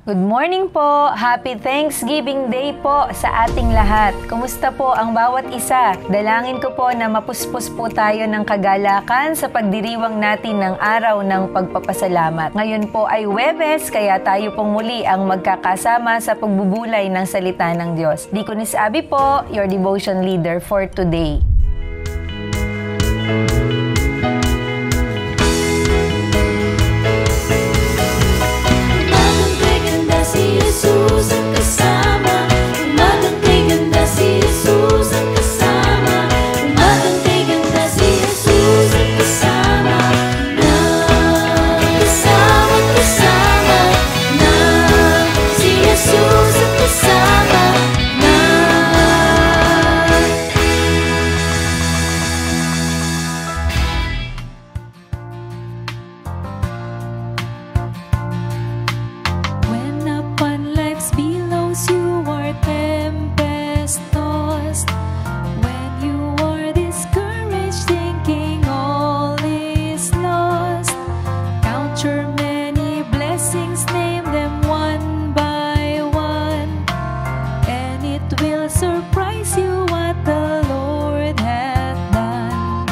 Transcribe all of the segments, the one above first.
Good morning po! Happy Thanksgiving Day po sa ating lahat. Kumusta po ang bawat isa? Dalangin ko po na mapuspos po tayo ng kagalakan sa pagdiriwang natin ng araw ng pagpapasalamat. Ngayon po ay Huwebes, kaya tayo pong muli ang magkakasama sa pagbubulay ng salita ng Diyos. Deaconess Abby po, your devotion leader for today. Jesus ang kasama, umagang kay ganda si Jesus ang kasama, umagang kay ganda si Jesus ang kasama, kasama na si Jesus ang kasama na. When upon life's billows you are tempest tossed, when you are discouraged thinking all is lost, count your many blessings, name them one by one, and it will surprise you what the Lord hath done.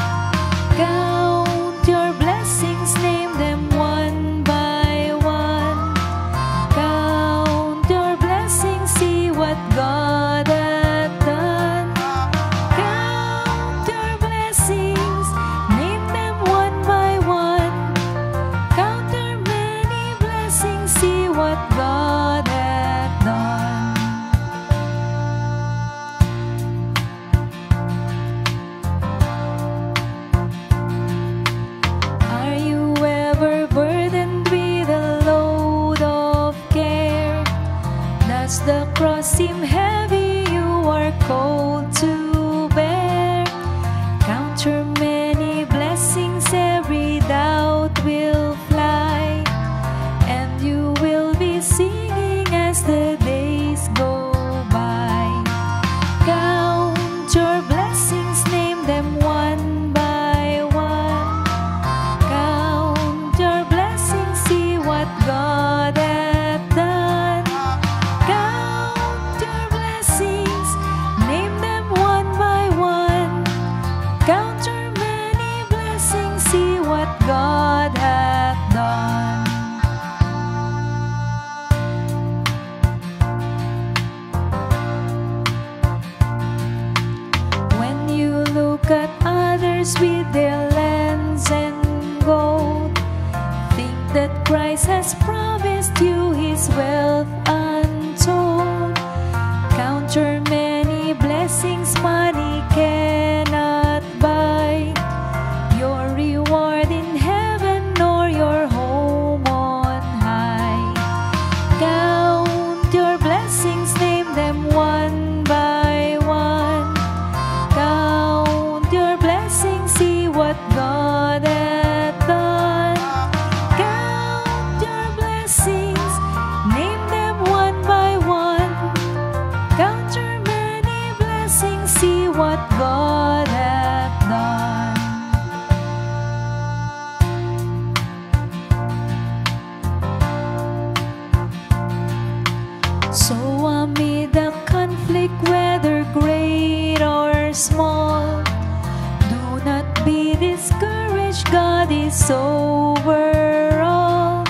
Count your blessings, name them one by one. Count your blessings, see what God hath done. Count your blessings, name them one by one. Count your many blessings, see what God hath done. Are you ever burdened with a load of care? Does the cross seem heavy you are called to bear? Count your many blessings, every doubt will fly, and you will be singing as the days go by. Count your blessings, name them one by one. Count your blessings, see what God hath done. Count your blessings, name them one by one. Count your many blessings, see what God hath done. When you look at others with their lands and gold, think that Christ has promised you his wealth untold. Count your many blessings, money cannot buy your reward in heaven nor your home on high. Count your blessings, name them one by one. Count your blessings, see what God hath done. Count your blessings, name them one by one. Count your many blessings, see what God hath done. So amid the conflict, whether great or small, do not be discouraged, God is over all.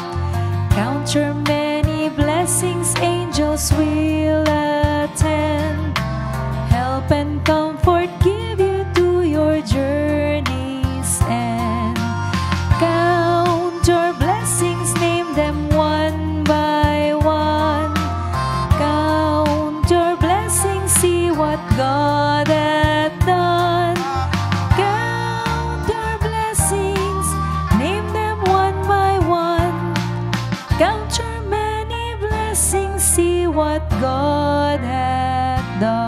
Count your many blessings, angels will attend, help and comfort give you to your journey's end. Count your blessings, name them one by one. Count your blessings, see what God hath done. Count your blessings, name them one by one. Count your many blessings, see what God hath done.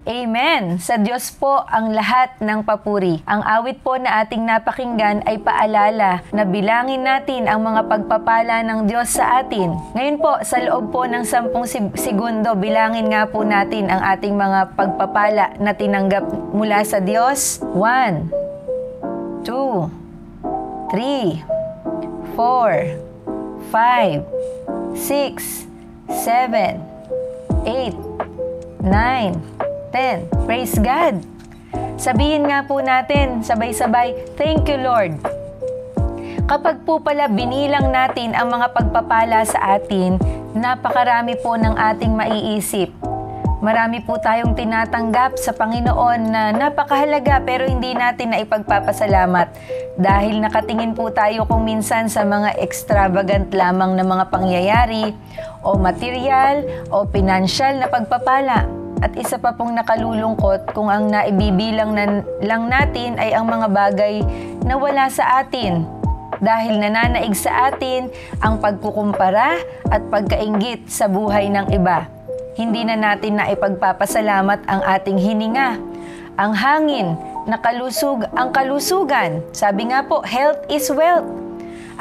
Amen! Sa Diyos po ang lahat ng papuri. Ang awit po na ating napakinggan ay paalala na bilangin natin ang mga pagpapala ng Diyos sa atin. Ngayon po, sa loob po ng 10 segundo, bilangin nga po natin ang ating mga pagpapala na tinanggap mula sa Diyos. 1, 2, 3, 4, 5, 6, 7, 8, 9, 10. Praise God! Sabihin nga po natin, sabay-sabay, thank you Lord. Kapag po pala binilang natin ang mga pagpapala sa atin, napakarami po ng ating maiisip. Marami po tayong tinatanggap sa Panginoon na napakahalaga pero hindi natin na ipagpapasalamat dahil nakatingin po tayo kung minsan sa mga extravagant lamang na mga pangyayari o material o pinansyal na pagpapala. At isa pa pong nakalulungkot kung ang naibibilang lang natin ay ang mga bagay na wala sa atin dahil nananaig sa atin ang pagkukumpara at pagkainggit sa buhay ng iba. Hindi na natin na ipagpapasalamat ang ating hininga, ang hangin, ang kalusugan. Sabi nga po, health is wealth.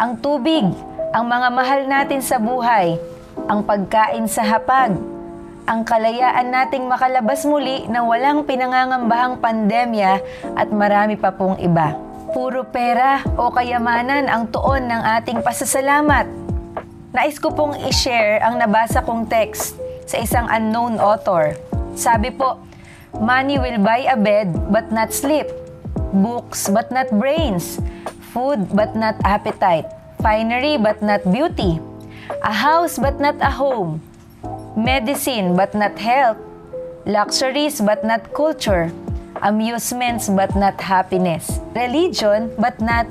Ang tubig, ang mga mahal natin sa buhay, ang pagkain sa hapag, ang kalayaan nating makalabas muli na walang pinangangambahang pandemya at marami pa pong iba. Puro pera o kayamanan ang tuon ng ating pasasalamat. Nais ko pong i-share ang nabasa kong text sa isang unknown author. Sabi po, money will buy a bed but not sleep, books but not brains, food but not appetite, finery but not beauty, a house but not a home, medicine but not health, luxuries but not culture, amusements but not happiness, religion but not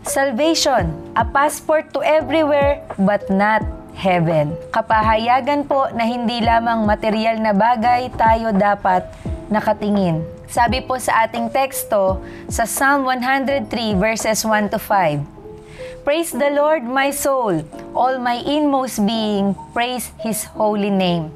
salvation, a passport to everywhere but not heaven. Kapahayagan po na hindi lamang material na bagay tayo dapat nakatingin. Sabi po sa ating teksto sa Psalm 103 verses 1 to 5. Praise the Lord, my soul, all my inmost being, praise His holy name.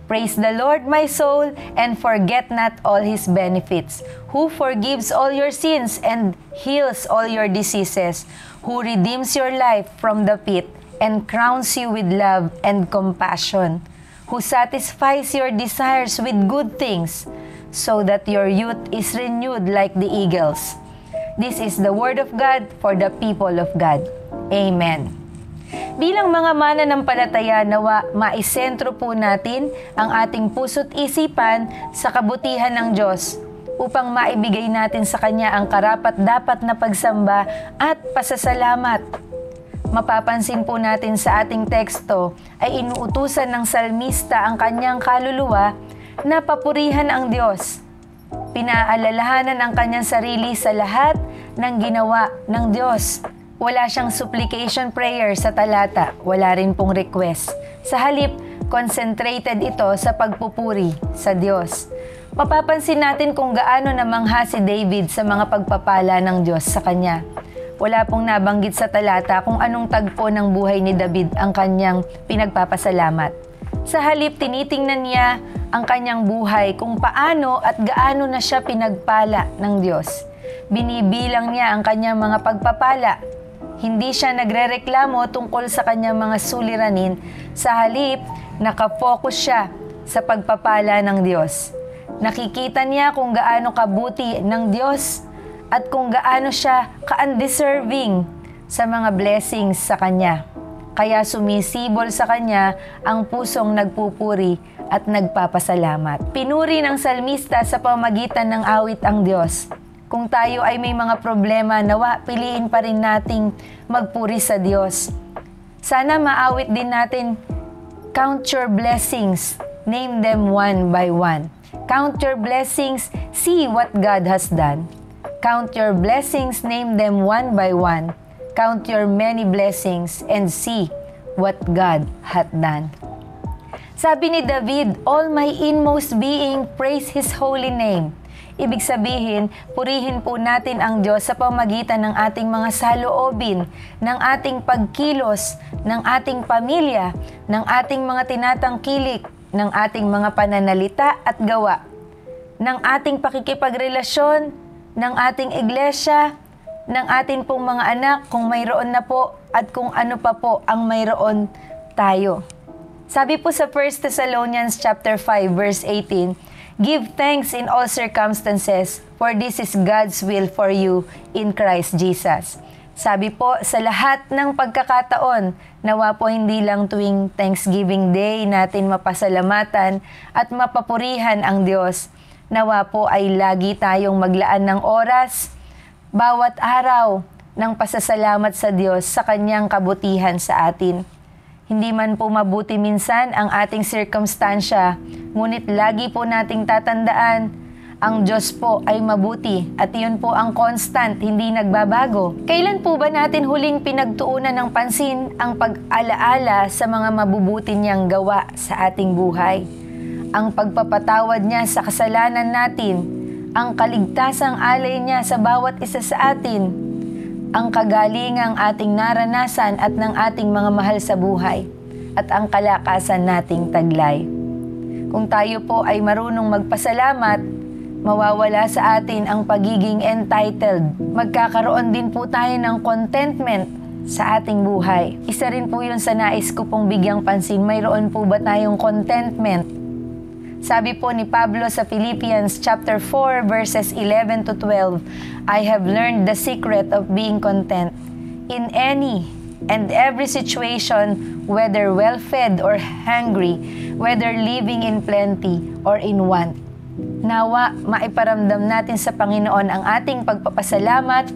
Praise the Lord, my soul, and forget not all His benefits, who forgives all your sins and heals all your diseases, who redeems your life from the pit, and crowns you with love and compassion, who satisfies your desires with good things, so that your youth is renewed like the eagles. This is the word of God for the people of God. Amen. Bilang mga mananampalataya, nawa maisentro po natin ang ating puso't isipan sa kabutihan ng Diyos upang maibigay natin sa Kanya ang karapat-dapat na pagsamba at pasasalamat. Mapapansin po natin sa ating teksto ay inuutusan ng salmista ang kanyang kaluluwa na papurihan ang Diyos. Pinaalalahanan ang kanyang sarili sa lahat ng ginawa ng Diyos. Wala siyang supplication prayer sa talata, wala rin pong request. Sa halip, concentrated ito sa pagpupuri sa Diyos. Mapapansin natin kung gaano namangha si David sa mga pagpapala ng Diyos sa kanya. Wala pong nabanggit sa talata kung anong tagpo ng buhay ni David ang kanyang pinagpapasalamat. Sa halip, tinitingnan niya ang kanyang buhay kung paano at gaano na siya pinagpala ng Diyos. Binibilang niya ang kanyang mga pagpapala. Hindi siya nagrereklamo tungkol sa kanyang mga suliranin. Sa halip, nakafocus siya sa pagpapala ng Diyos. Nakikita niya kung gaano kabuti ng Diyos at kung gaano siya ka-undeserving sa mga blessings sa Kanya. Kaya sumisibol sa Kanya ang pusong nagpupuri at nagpapasalamat. Pinuri ng salmista sa pamamagitan ng awit ang Diyos. Kung tayo ay may mga problema, nawa piliin pa rin nating magpuri sa Diyos. Sana maawit din natin, count your blessings, name them one by one. Count your blessings, see what God has done. Count your blessings, name them one by one. Count your many blessings and see what God hath done. Sabi ni David, all my inmost being, praise His holy name. Ibig sabihin, purihin po natin ang Diyos sa pamamagitan ng ating mga saloobin, ng ating pagkilos, ng ating pamilya, ng ating mga tinatangkilik, ng ating mga pananalita at gawa, ng ating pakikipagrelasyon, ng ating iglesia, ng ating pong mga anak kung mayroon na po at kung ano pa po ang mayroon tayo. Sabi po sa 1 Thessalonians chapter 5 verse 18, give thanks in all circumstances, for this is God's will for you in Christ Jesus. Sabi po, sa lahat ng pagkakataon, nawa po hindi lang tuwing Thanksgiving Day natin mapasalamatan at mapapurihan ang Diyos. Nawa po ay lagi tayong maglaan ng oras, bawat araw, ng pasasalamat sa Diyos sa Kanyang kabutihan sa atin. Hindi man po mabuti minsan ang ating sirkumstansya, ngunit lagi po nating tatandaan, ang Diyos po ay mabuti at iyon po ang constant, hindi nagbabago. Kailan po ba natin huling pinagtuunan ng pansin ang pag-alaala sa mga mabubuti niyang gawa sa ating buhay? Ang pagpapatawad niya sa kasalanan natin, ang kaligtasang alay niya sa bawat isa sa atin, ang kagalingang ating naranasan at ng ating mga mahal sa buhay, at ang kalakasan nating taglay. Kung tayo po ay marunong magpasalamat, mawawala sa atin ang pagiging entitled. Magkakaroon din po tayo ng contentment sa ating buhay. Isa rin po yun sa nais ko pong bigyang pansin. Mayroon po ba tayong contentment? Sabi po ni Pablo sa Philippians chapter 4 verses 11 to 12, I have learned the secret of being content in any and every situation, whether well-fed or hungry, whether living in plenty or in want. Nawa, maiparamdam natin sa Panginoon ang ating pagpapasalamat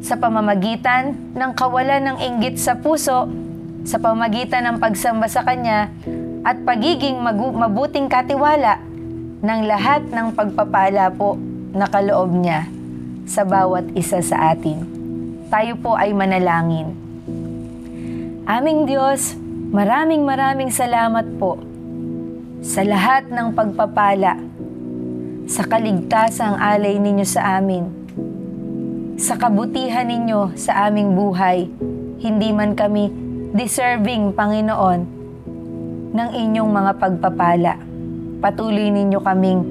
sa pamamagitan ng kawalan ng inggit sa puso, sa pamamagitan ng pagsamba sa Kanya, at pagiging mabuting katiwala ng lahat ng pagpapala po na kaloob niya sa bawat isa sa atin. Tayo po ay manalangin. Aming Diyos, maraming salamat po sa lahat ng pagpapala, sa kaligtasang alay ninyo sa amin, sa kabutihan ninyo sa aming buhay. Hindi man kami deserving, Panginoon, ng inyong mga pagpapala. Patuloy ninyo kaming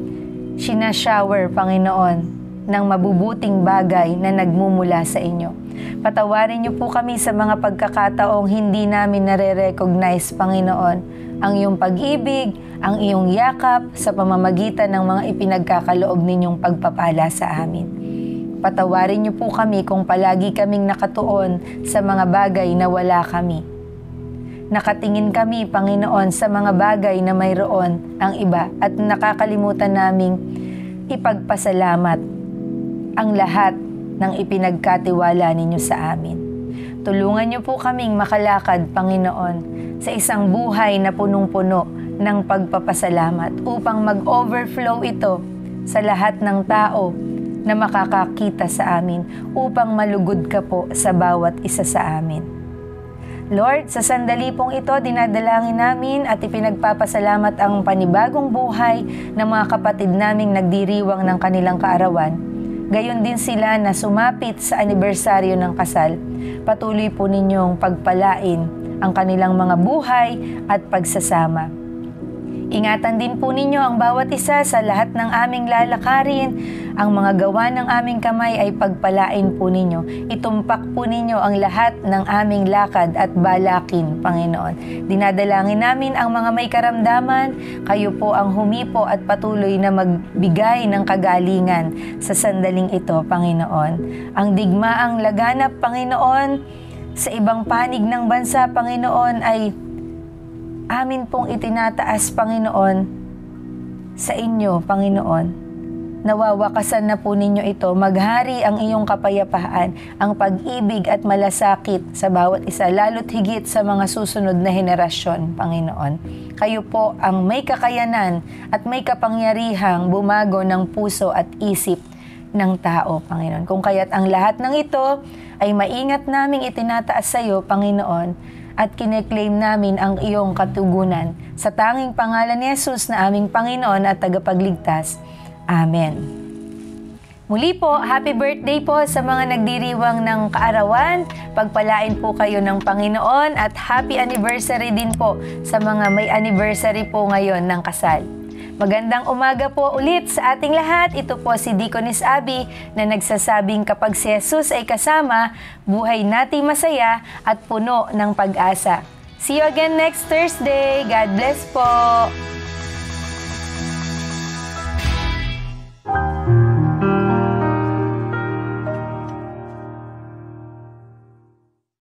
sinashower, Panginoon, ng mabubuting bagay na nagmumula sa inyo. Patawarin niyo po kami sa mga pagkakataong hindi namin nare-recognize, Panginoon, ang iyong pag-ibig, ang iyong yakap sa pamamagitan ng mga ipinagkakaloob ninyong pagpapala sa amin. Patawarin niyo po kami kung palagi kaming nakatuon sa mga bagay na wala kami. Nakatingin kami, Panginoon, sa mga bagay na mayroon ang iba at nakakalimutan naming ipagpasalamat ang lahat ng ipinagkatiwala ninyo sa amin. Tulungan niyo po kaming makalakad, Panginoon, sa isang buhay na punong-puno ng pagpapasalamat upang mag-overflow ito sa lahat ng tao na makakakita sa amin, upang malugod ka po sa bawat isa sa amin. Lord, sa sandali pong ito, dinadalangin namin at ipinagpapasalamat ang panibagong buhay ng mga kapatid naming nagdiriwang ng kanilang kaarawan. Gayon din sila na sumapit sa anibersaryo ng kasal. Patuloy po ninyong pagpalain ang kanilang mga buhay at pagsasama. Ingatan din po ninyo ang bawat isa sa lahat ng aming lalakarin. Ang mga gawa ng aming kamay ay pagpalain po ninyo. Itumpak po ninyo ang lahat ng aming lakad at balakin, Panginoon. Dinadalangin namin ang mga may karamdaman. Kayo po ang humipo at patuloy na magbigay ng kagalingan sa sandaling ito, Panginoon. Ang digmaang laganap, Panginoon, sa ibang panig ng bansa, Panginoon, ay amin pong itinataas, Panginoon, sa inyo, Panginoon. Nawawakasan na po ninyo ito. Maghari ang iyong kapayapaan, ang pag-ibig at malasakit sa bawat isa, lalo't higit sa mga susunod na henerasyon, Panginoon. Kayo po ang may kakayanan at may kapangyarihang bumago ng puso at isip ng tao, Panginoon. Kung kaya't ang lahat ng ito ay maingat naming itinataas sa iyo, Panginoon, at kine-claim namin ang iyong katugunan. Sa tanging pangalan ni Jesus na aming Panginoon at tagapagligtas. Amen. Muli po, happy birthday po sa mga nagdiriwang ng kaarawan. Pagpalain po kayo ng Panginoon at happy anniversary din po sa mga may anniversary po ngayon ng kasal. Magandang umaga po ulit sa ating lahat. Ito po si Deaconess Abby na nagsasabing kapag si Jesus ay kasama, buhay nating masaya at puno ng pag-asa. See you again next Thursday. God bless po!